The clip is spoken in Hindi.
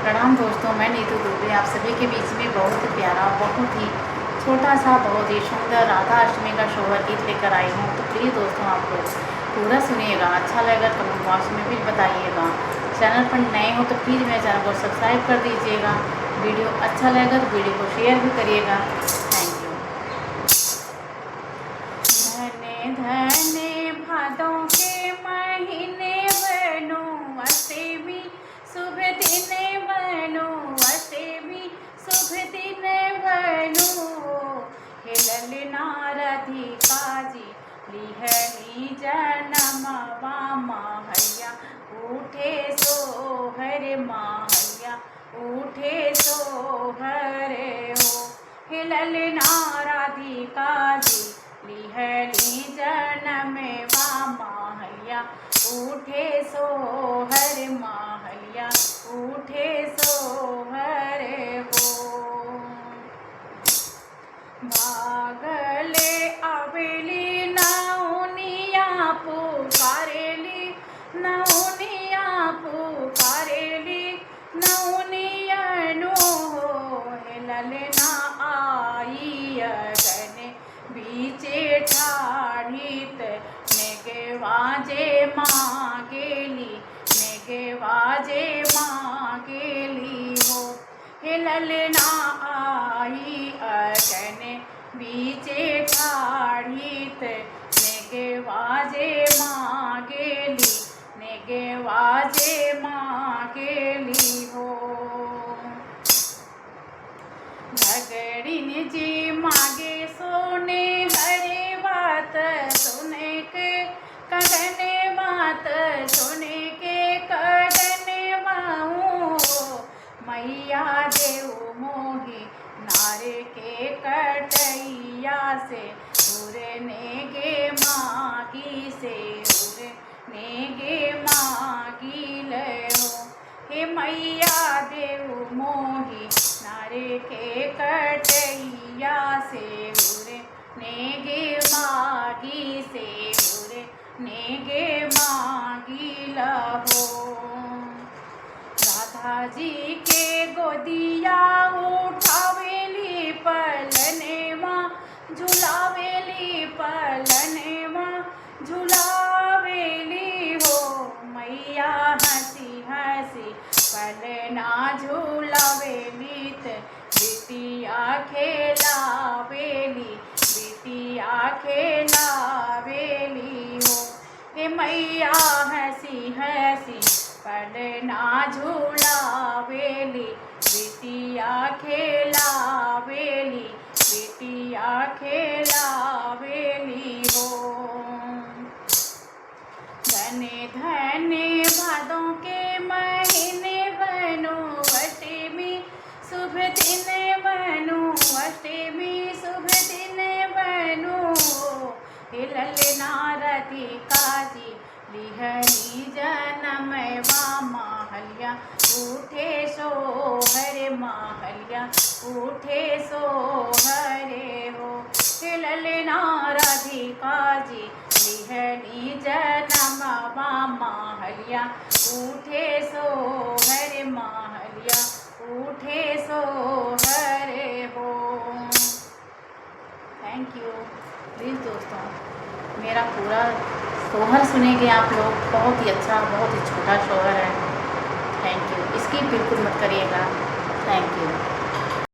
प्रणाम दोस्तों, मैं नीतू दुबे आप सभी के बीच में बहुत ही प्यारा, बहुत ही छोटा सा, बहुत ही सुंदर राधा अष्टमी का शोहर गीत लेकर आई हूँ। तो प्लीज़ दोस्तों आप लोग पूरा सुनिएगा, अच्छा लगेगा कमेंट बॉक्स में भी बताइएगा। चैनल पर नए हो तो प्लीज़ मेरे चैनल को सब्सक्राइब कर दीजिएगा। वीडियो अच्छा लगेगा तो वीडियो को शेयर भी करिएगा। Thank you. धने धने भादों के महीने बनो अष्टमी शुभ दिन, बनो अष्टमी शुभ दिन बनो। हे ललना राधिका जी लिहनी जन्म माहैया उठे सोहर माहैया उठे सोहर हो। हे ललना राधिका जी लिहनी जन्म माहैया उठे सोहर माहैया उठे सोहर हो। भागले आवेली नौनिया पुकारेली नौनिया पुकारेली नौनिया नो। हे ललना आई अगने बीचे ठाढ़ित नेगवाजे मांगेली नेगवाजे मांगेली हो। हे ललना आई अगने बीचे ठाढ़ित नेगवाजे मांगेली नेगवाजे मांगेली हो। झगड़िन जी मांगे सोने हरे बात सुने के कगने बात सुने के कगने माऊ। मैया देव मोही नारे के कटैया से उड़ने गे मागी से उड़ने गे मागी हो। हे मैया देव मोही नारे के कटैया से उड़ने गे मागी से उड़ने गे मागी हो। राधा जी के गोदिया उठावेली पलने माँ झुलावेली पलने माँ झुलावेली हो। मैया हंसी हंसी पलना झुलावेली बिटिया खेलावेली बिटिया खेलावेली हो। हे मैया हंसी हंसी पलना झुलावेली बिटिया खेलावेली बिटिया खेलावेली हो। धने धने भादों के महीने बनो अष्टमी शुभ दिन बनो अष्टमी शुभ दिन बनो। हे ललना राधिका जी लिहनी जन्म माहैया उठे सोहर माहैया उठे सोहर हो। हे ललना राधिका जी लिहनी जन्म माहैया उठे सोहर माहैया उठे सोहर हो। Thank you. प्लीज़ दोस्तों मेरा पूरा सोहर सुनेंगे आप लोग, बहुत ही अच्छा, बहुत ही छोटा सोहर है। Thank you. स्किप बिल्कुल मत करिएगा। Thank you.